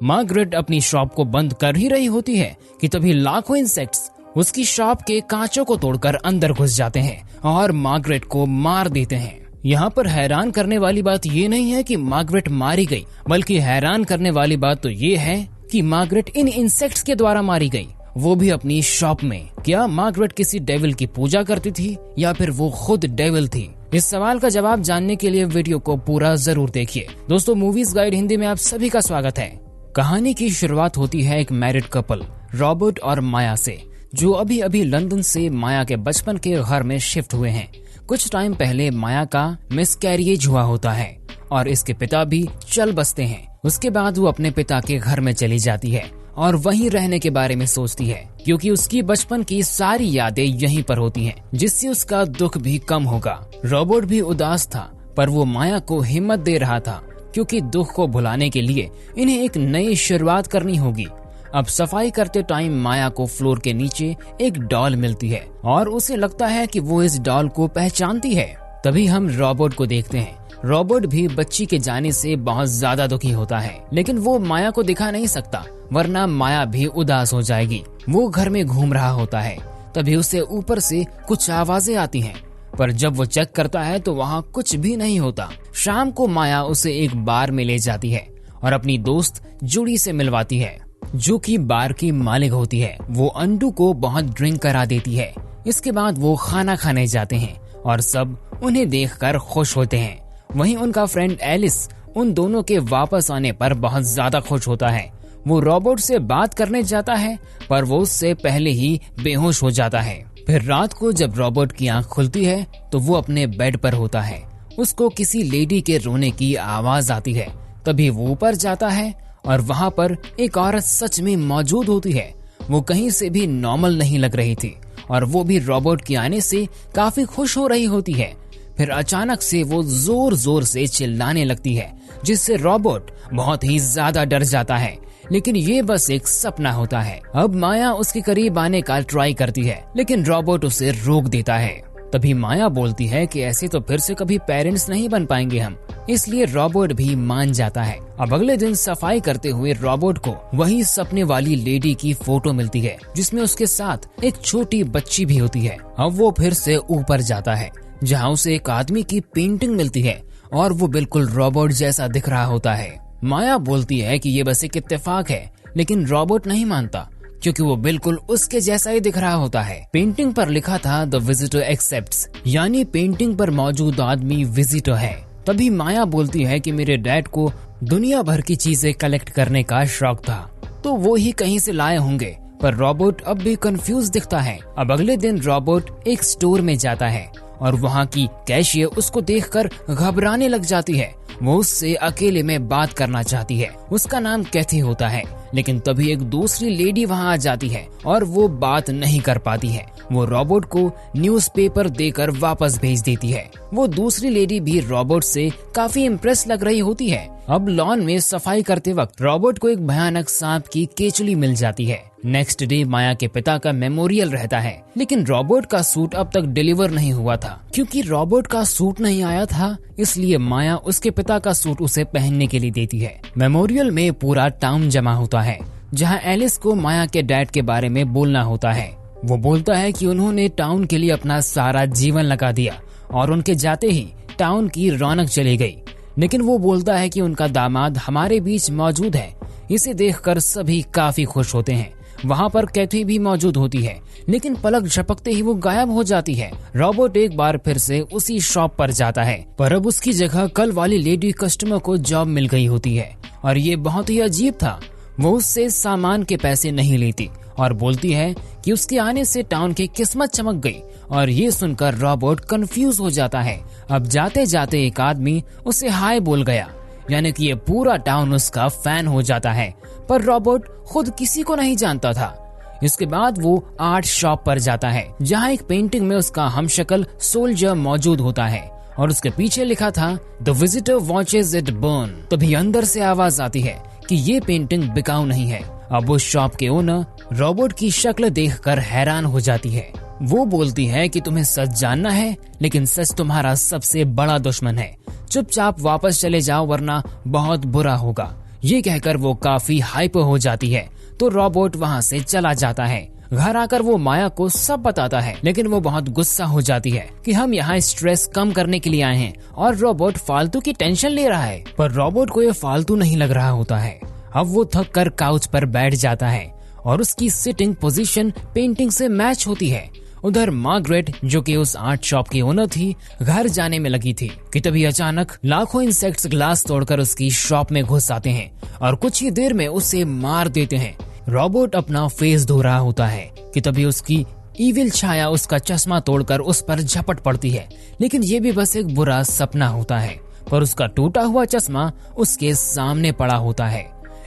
Margaret अपनी shop को बंद कर ही रही होती है कि तभी लाखों इंसेक्ट्स उसकी शॉप के कांचों को तोड़कर अंदर घुस जाते हैं और मार्गरेट को मार देते हैं। यहाँ पर हैरान करने वाली बात ये नहीं है कि मार्गरेट मारी गई, बल्कि हैरान करने वाली बात तो ये है कि मार्गरेट इन इंसेक्ट्स के द्वारा मारी गई, वो भी अपनी शॉप में। क्या मार्गरेट किसी डेविल की पूजा करती थी या फिर वो खुद डेविल थी? इस सवाल का जवाब जानने के लिए वीडियो को पूरा जरूर देखिए। दोस्तों, मूवीज गाइड हिंदी में आप सभी का स्वागत है। कहानी की शुरुआत होती है एक मैरिड कपल रॉबर्ट और माया से, जो अभी अभी लंदन से माया के बचपन के घर में शिफ्ट हुए हैं। कुछ टाइम पहले माया का मिसकैरिएज हुआ होता है और इसके पिता भी चल बसते हैं। उसके बाद वो अपने पिता के घर में चली जाती है और वहीं रहने के बारे में सोचती है, क्योंकि उसकी बचपन की सारी यादें यहीं पर होती हैं, जिससे उसका दुख भी कम होगा। रॉबर्ट भी उदास था, पर वो माया को हिम्मत दे रहा था, क्योंकि दुख को भुलाने के लिए इन्हें एक नई शुरुआत करनी होगी। अब सफाई करते टाइम माया को फ्लोर के नीचे एक डॉल मिलती है और उसे लगता है कि वो इस डॉल को पहचानती है। तभी हम रॉबर्ट को देखते हैं। रॉबर्ट भी बच्ची के जाने से बहुत ज्यादा दुखी होता है, लेकिन वो माया को दिखा नहीं सकता, वरना माया भी उदास हो जाएगी। वो घर में घूम रहा होता है, तभी उसे ऊपर से कुछ आवाजें आती हैं, पर जब वो चेक करता है तो वहाँ कुछ भी नहीं होता। शाम को माया उसे एक बार में ले जाती है और अपनी दोस्त जूडी से मिलवाती है, जो कि बार की मालिक होती है। वो अंडू को बहुत ड्रिंक करा देती है। इसके बाद वो खाना खाने जाते हैं और सब उन्हें देखकर खुश होते हैं। वहीं उनका फ्रेंड एलिस उन दोनों के वापस आने पर बहुत ज्यादा खुश होता है। वो रॉबर्ट से बात करने जाता है, पर वो उससे पहले ही बेहोश हो जाता है। फिर रात को जब रॉबर्ट की आंख खुलती है तो वो अपने बेड पर होता है। उसको किसी लेडी के रोने की आवाज आती है। तभी वो ऊपर जाता है और वहाँ पर एक औरत सच में मौजूद होती है। वो कहीं से भी नॉर्मल नहीं लग रही थी और वो भी रॉबर्ट के आने से काफी खुश हो रही होती है। फिर अचानक से वो जोर जोर से चिल्लाने लगती है, जिससे रॉबर्ट बहुत ही ज्यादा डर जाता है, लेकिन ये बस एक सपना होता है। अब माया उसके करीब आने का ट्राई करती है, लेकिन रॉबर्ट उसे रोक देता है। तभी माया बोलती है कि ऐसे तो फिर से कभी पेरेंट्स नहीं बन पाएंगे हम, इसलिए रॉबर्ट भी मान जाता है। अब अगले दिन सफाई करते हुए रॉबर्ट को वही सपने वाली लेडी की फोटो मिलती है, जिसमें उसके साथ एक छोटी बच्ची भी होती है। अब वो फिर से ऊपर जाता है, जहाँ उसे एक आदमी की पेंटिंग मिलती है और वो बिल्कुल रॉबर्ट जैसा दिख रहा होता है। माया बोलती है कि ये बस एक इत्तेफाक है, लेकिन रॉबर्ट नहीं मानता, क्योंकि वो बिल्कुल उसके जैसा ही दिख रहा होता है। पेंटिंग पर लिखा था द विजिटर एक्सेप्ट्स, यानी पेंटिंग पर मौजूद आदमी विजिटर है। तभी माया बोलती है कि मेरे डैड को दुनिया भर की चीजें कलेक्ट करने का शौक था, तो वो ही कहीं से लाए होंगे। पर रॉबर्ट अब भी कंफ्यूज दिखता है। अब अगले दिन रॉबर्ट एक स्टोर में जाता है और वहाँ की कैशियर उसको देखकर घबराने लग जाती है। वो उससे अकेले में बात करना चाहती है। उसका नाम कैथी होता है, लेकिन तभी एक दूसरी लेडी वहाँ आ जाती है और वो बात नहीं कर पाती है। वो रॉबर्ट को न्यूज़पेपर देकर वापस भेज देती है। वो दूसरी लेडी भी रॉबर्ट से काफी इम्प्रेस लग रही होती है। अब लॉन में सफाई करते वक्त रॉबर्ट को एक भयानक सांप की केचुली मिल जाती है। नेक्स्ट डे माया के पिता का मेमोरियल रहता है, लेकिन रॉबर्ट का सूट अब तक डिलीवर नहीं हुआ था। क्योंकि रॉबर्ट का सूट नहीं आया था, इसलिए माया उसके पिता का सूट उसे पहनने के लिए देती है। मेमोरियल में पूरा टाउन जमा होता है, जहाँ एलिस को माया के डैड के बारे में बोलना होता है। वो बोलता है कि उन्होंने टाउन के लिए अपना सारा जीवन लगा दिया और उनके जाते ही टाउन की रौनक चली गई। लेकिन वो बोलता है कि उनका दामाद हमारे बीच मौजूद है। इसे देखकर सभी काफी खुश होते हैं। वहाँ पर कैथी भी मौजूद होती है, लेकिन पलक झपकते ही वो गायब हो जाती है। रॉबर्ट एक बार फिर से उसी शॉप पर जाता है, पर अब उसकी जगह कल वाली लेडी कस्टमर को जॉब मिल गई होती है और ये बहुत ही अजीब था। वो उससे सामान के पैसे नहीं लेती और बोलती है कि उसके आने से टाउन की किस्मत चमक गई। और ये सुनकर रॉबर्ट कंफ्यूज हो जाता है। अब जाते जाते एक आदमी उसे हाय बोल गया, यानी कि ये पूरा टाउन उसका फैन हो जाता है। पर रॉबर्ट खुद किसी को नहीं जानता था। इसके बाद वो आर्ट शॉप पर जाता है, जहाँ एक पेंटिंग में उसका हमशक्ल सोल्जर मौजूद होता है और उसके पीछे लिखा था the visitor watches it burn. तभी अंदर से आवाज आती है कि ये पेंटिंग बिकाऊ नहीं है। अब उस शॉप के ओनर रॉबर्ट की शक्ल देखकर हैरान हो जाती है। वो बोलती है कि तुम्हें सच जानना है, लेकिन सच तुम्हारा सबसे बड़ा दुश्मन है। चुपचाप वापस चले जाओ, वरना बहुत बुरा होगा। ये कहकर वो काफी हाइपर हो जाती है, तो रोबोट वहाँ से चला जाता है। घर आकर वो माया को सब बताता है, लेकिन वो बहुत गुस्सा हो जाती है कि हम यहाँ स्ट्रेस कम करने के लिए आए हैं और रोबोट फालतू की टेंशन ले रहा है। पर रोबोट को ये फालतू नहीं लग रहा होता है। अब वो थक कर काउच पर बैठ जाता है और उसकी सिटिंग पोजीशन पेंटिंग से मैच होती है। उधर मार्गरेट, जो कि उस आर्ट शॉप की ओनर थी, घर जाने में लगी थी कि तभी अचानक लाखों इंसेक्ट्स ग्लास तोड़कर उसकी शॉप में घुस आते हैं और कुछ ही देर में उसे मार देते हैं। रोबोट अपना फेस धो रहा होता है कि तभी उसकी ईविल छाया उसका चश्मा तोड़कर उस पर झपट पड़ती है, लेकिन ये भी बस एक बुरा सपना होता है। पर उसका टूटा हुआ चश्मा उसके सामने पड़ा होता है।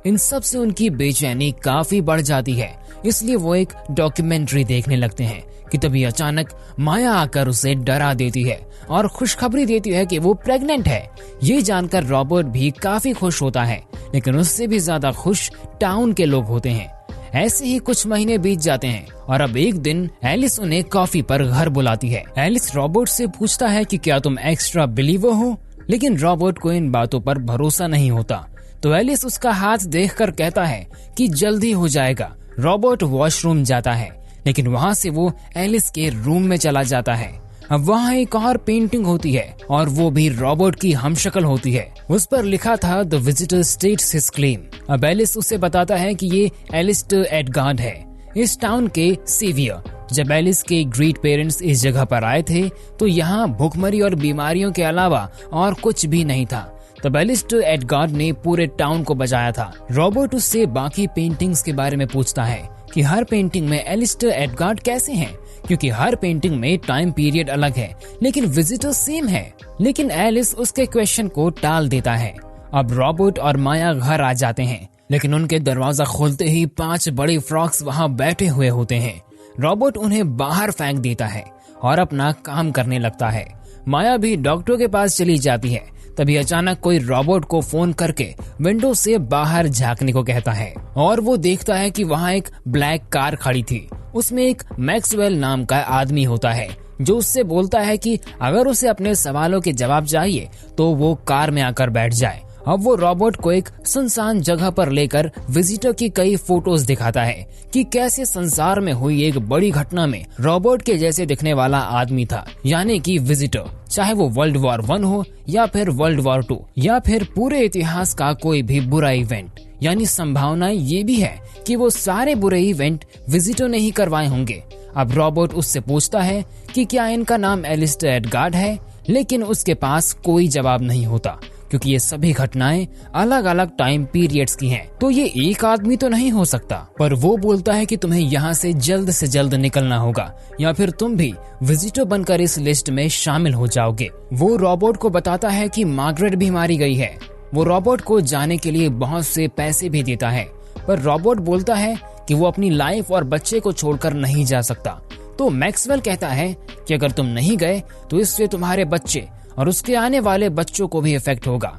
इन सब से उनकी बेचैनी काफी बढ़ जाती है, इसलिए वो एक डॉक्यूमेंट्री देखने लगते हैं कि तभी अचानक माया आकर उसे डरा देती है और खुशखबरी देती है कि वो प्रेग्नेंट है। ये जानकर रोबोट भी काफी खुश होता है, लेकिन उससे भी ज्यादा खुश टाउन के लोग होते हैं। ऐसे ही कुछ महीने बीत जाते हैं और अब एक दिन एलिस उन्हें कॉफी पर घर बुलाती है। एलिस रोबोट से पूछता है कि क्या तुम एक्स्ट्रा बिलीवर हो, लेकिन रोबोट को इन बातों पर भरोसा नहीं होता। तो एलिस उसका हाथ देखकर कहता है कि जल्दी हो जाएगा। रोबोट वॉशरूम जाता है, लेकिन वहाँ से वो एलिस के रूम में चला जाता है। अब वहाँ एक और पेंटिंग होती है और वो भी रोबोट की हमशक्ल होती है। उस पर लिखा था the visitor states his claim. अब एलिस उसे बताता है कि ये एलिस्टर एडगार्ड है, इस टाउन के सेवियर। जब एलिस के ग्रेट पेरेंट्स इस जगह पर आए थे तो यहाँ भूखमरी और बीमारियों के अलावा और कुछ भी नहीं था। तब एलिस्टर एडगार्ड ने पूरे टाउन को बचाया था। रोबोट उससे बाकी पेंटिंग्स के बारे में पूछता है कि हर पेंटिंग में एलिस्टर एडगार्ड कैसे हैं, क्योंकि हर पेंटिंग में टाइम पीरियड अलग है लेकिन विजिटर सेम है। लेकिन एलिस उसके क्वेश्चन को टाल देता है। अब रोबोट और माया घर आ जाते हैं, लेकिन उनके दरवाजा खोलते ही 5 बड़े फ्रॉक्स वहाँ बैठे हुए होते हैं। रोबोट उन्हें बाहर फेंक देता है और अपना काम करने लगता है। माया भी डॉक्टर के पास चली जाती है। तभी अचानक कोई रोबोट को फोन करके विंडो से बाहर झांकने को कहता है और वो देखता है कि वहाँ एक ब्लैक कार खड़ी थी। उसमें एक मैक्सवेल नाम का आदमी होता है जो उससे बोलता है कि अगर उसे अपने सवालों के जवाब चाहिए तो वो कार में आकर बैठ जाए। अब वो रोबोट को एक सुनसान जगह पर लेकर विजिटर की कई फोटोज दिखाता है कि कैसे संसार में हुई एक बड़ी घटना में रोबोट के जैसे दिखने वाला आदमी था, यानी कि विजिटर। चाहे वो वर्ल्ड वॉर 1 हो या फिर वर्ल्ड वॉर 2 या फिर पूरे इतिहास का कोई भी बुरा इवेंट, यानी संभावना ये भी है कि वो सारे बुरे इवेंट विजिटर ने ही करवाए होंगे। अब रोबोट उससे पूछता है कि क्या इनका नाम एलिस्टर एडगार्ड है, लेकिन उसके पास कोई जवाब नहीं होता क्योंकि ये सभी घटनाएं अलग अलग टाइम पीरियड्स की हैं। तो ये एक आदमी तो नहीं हो सकता। पर वो बोलता है कि तुम्हें यहाँ से जल्द निकलना होगा या फिर तुम भी विजिटर बनकर इस लिस्ट में शामिल हो जाओगे। वो रोबोट को बताता है कि मार्गरेट भी मारी गई है। वो रोबोट को जाने के लिए बहुत से पैसे भी देता है, पर रोबोट बोलता है कि वो अपनी लाइफ और बच्चे को छोड़कर नहीं जा सकता। तो मैक्सवेल कहता है कि अगर तुम नहीं गए तो इससे तुम्हारे बच्चे और उसके आने वाले बच्चों को भी इफेक्ट होगा।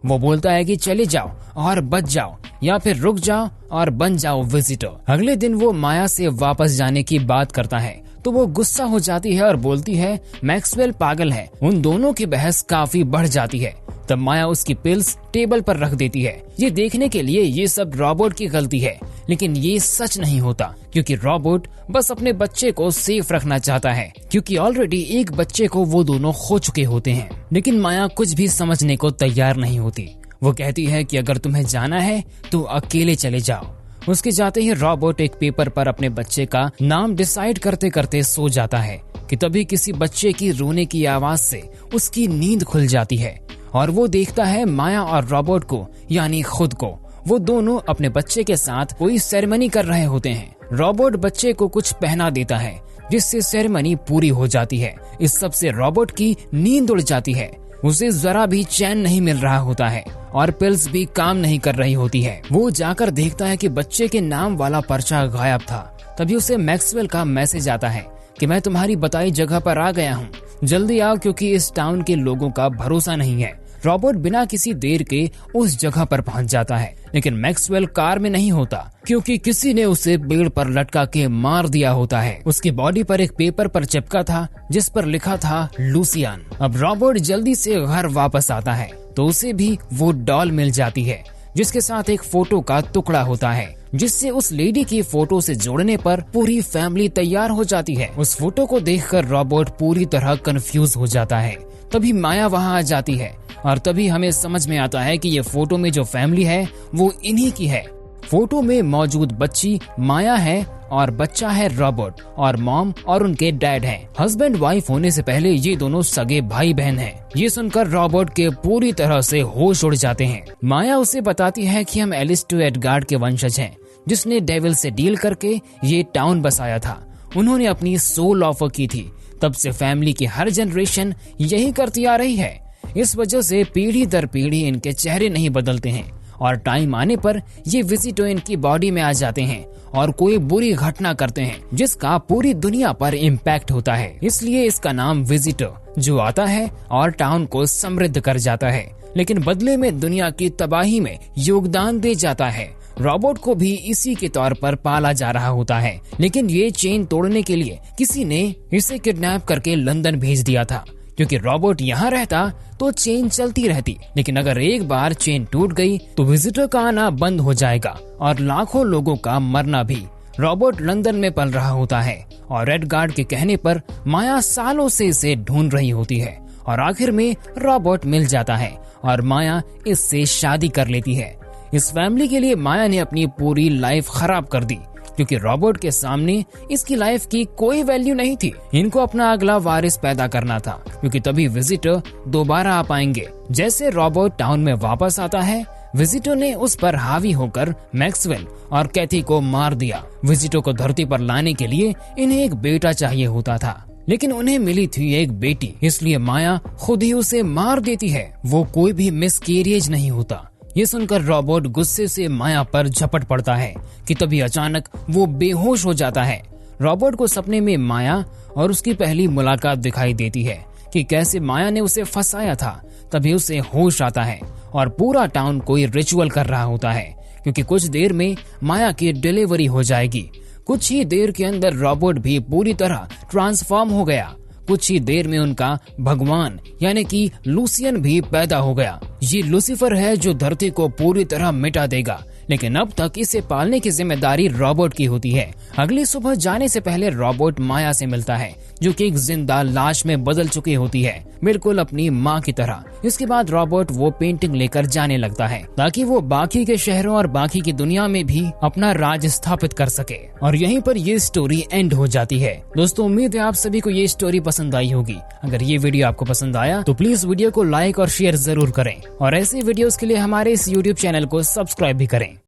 वो बोलता है कि चले जाओ और बच जाओ या फिर रुक जाओ और बन जाओ विजिटर। अगले दिन वो माया से वापस जाने की बात करता है तो वो गुस्सा हो जाती है और बोलती है मैक्सवेल पागल है। उन दोनों की बहस काफी बढ़ जाती है। तब माया उसकी पिल्स टेबल पर रख देती है। ये देखने के लिए ये सब रोबोट की गलती है, लेकिन ये सच नहीं होता क्योंकि रोबोट बस अपने बच्चे को सेफ रखना चाहता है, क्योंकि ऑलरेडी एक बच्चे को वो दोनों खो चुके होते हैं। लेकिन माया कुछ भी समझने को तैयार नहीं होती। वो कहती है कि अगर तुम्हें जाना है तो अकेले चले जाओ। उसके जाते ही रोबोट एक पेपर पर अपने बच्चे का नाम डिसाइड करते करते सो जाता है कि तभी किसी बच्चे की रोने की आवाज से उसकी नींद खुल जाती है और वो देखता है माया और रोबोट को, यानी खुद को। वो दोनों अपने बच्चे के साथ कोई सेरेमनी कर रहे होते हैं। रोबोट बच्चे को कुछ पहना देता है जिससे सेरेमनी पूरी हो जाती है। इस सब से रोबोट की नींद उड़ जाती है। उसे जरा भी चैन नहीं मिल रहा होता है और पिल्स भी काम नहीं कर रही होती है। वो जाकर देखता है कि बच्चे के नाम वाला पर्चा गायब था। तभी उसे मैक्सवेल का मैसेज आता है कि मैं तुम्हारी बताई जगह पर आ गया हूँ, जल्दी आओ क्योंकि इस टाउन के लोगों का भरोसा नहीं है। रोबोट बिना किसी देर के उस जगह पर पहुंच जाता है, लेकिन मैक्सवेल कार में नहीं होता क्योंकि किसी ने उसे पेड़ पर लटका के मार दिया होता है। उसकी बॉडी पर एक पेपर पर चिपका था जिस पर लिखा था लूसियान। अब रोबोट जल्दी से घर वापस आता है तो उसे भी वो डॉल मिल जाती है जिसके साथ एक फोटो का टुकड़ा होता है, जिससे उस लेडी की फोटो से जोड़ने पर पूरी फैमिली तैयार हो जाती है। उस फोटो को देखकर रॉबर्ट पूरी तरह कंफ्यूज हो जाता है। तभी माया वहाँ आ जाती है और तभी हमें समझ में आता है कि ये फोटो में जो फैमिली है वो इन्हीं की है। फोटो में मौजूद बच्ची माया है और बच्चा है रॉबर्ट, और मॉम और उनके डैड हैं। हस्बैंड वाइफ होने से पहले ये दोनों सगे भाई बहन हैं। ये सुनकर रॉबर्ट के पूरी तरह से होश उड़ जाते हैं। माया उसे बताती है कि हम एलिस्टो एडगार्ड के वंशज हैं, जिसने डेविल से डील करके ये टाउन बसाया था। उन्होंने अपनी सोल ऑफर की थी। तब से फैमिली की हर जनरेशन यही करती आ रही है। इस वजह से पीढ़ी दर पीढ़ी इनके चेहरे नहीं बदलते हैं और टाइम आने पर ये विजिटर इनकी बॉडी में आ जाते हैं और कोई बुरी घटना करते हैं जिसका पूरी दुनिया पर इम्पैक्ट होता है। इसलिए इसका नाम विजिटर, जो आता है और टाउन को समृद्ध कर जाता है, लेकिन बदले में दुनिया की तबाही में योगदान दे जाता है। रॉबर्ट को भी इसी के तौर पर पाला जा रहा होता है, लेकिन ये चेन तोड़ने के लिए किसी ने इसे किडनैप करके लंदन भेज दिया था। क्योंकि रॉबर्ट यहाँ रहता तो चेन चलती रहती, लेकिन अगर एक बार चेन टूट गई तो विजिटर का आना बंद हो जाएगा और लाखों लोगों का मरना भी। रॉबर्ट लंदन में पल रहा होता है और एडगार्ड के कहने पर माया सालों से इसे ढूंढ रही होती है और आखिर में रॉबर्ट मिल जाता है और माया इससे शादी कर लेती है। इस फैमिली के लिए माया ने अपनी पूरी लाइफ खराब कर दी, क्योंकि रॉबर्ट के सामने इसकी लाइफ की कोई वैल्यू नहीं थी। इनको अपना अगला वारिस पैदा करना था, क्योंकि तभी विजिटर दोबारा आ पाएंगे। जैसे रॉबर्ट टाउन में वापस आता है, विजिटर ने उस पर हावी होकर मैक्सवेल और कैथी को मार दिया। विजिटर को धरती पर लाने के लिए इन्हें एक बेटा चाहिए होता था, लेकिन उन्हें मिली थी एक बेटी, इसलिए माया खुद ही उसे मार देती है। वो कोई भी मिसकैरेज नहीं होता। ये सुनकर रॉबर्ट गुस्से से माया पर झपट पड़ता है कि तभी अचानक वो बेहोश हो जाता है। रॉबर्ट को सपने में माया और उसकी पहली मुलाकात दिखाई देती है कि कैसे माया ने उसे फंसाया था। तभी उसे होश आता है और पूरा टाउन कोई रिचुअल कर रहा होता है, क्योंकि कुछ देर में माया की डिलीवरी हो जाएगी। कुछ ही देर के अंदर रॉबर्ट भी पूरी तरह ट्रांसफॉर्म हो गया। कुछ ही देर में उनका भगवान यानी कि लूसियन भी पैदा हो गया। ये लूसीफर है जो धरती को पूरी तरह मिटा देगा, लेकिन अब तक इसे पालने की जिम्मेदारी रॉबर्ट की होती है। अगली सुबह जाने से पहले रॉबर्ट माया से मिलता है, जो कि एक जिंदा लाश में बदल चुकी होती है, बिल्कुल अपनी माँ की तरह। इसके बाद रॉबर्ट वो पेंटिंग लेकर जाने लगता है ताकि वो बाकी के शहरों और बाकी की दुनिया में भी अपना राज स्थापित कर सके। और यहीं पर ये स्टोरी एंड हो जाती है। दोस्तों, उम्मीद है आप सभी को ये स्टोरी पसंद आई होगी। अगर ये वीडियो आपको पसंद आया तो प्लीज वीडियो को लाइक और शेयर जरूर करें और ऐसे वीडियोस के लिए हमारे इस YouTube चैनल को सब्सक्राइब भी करें।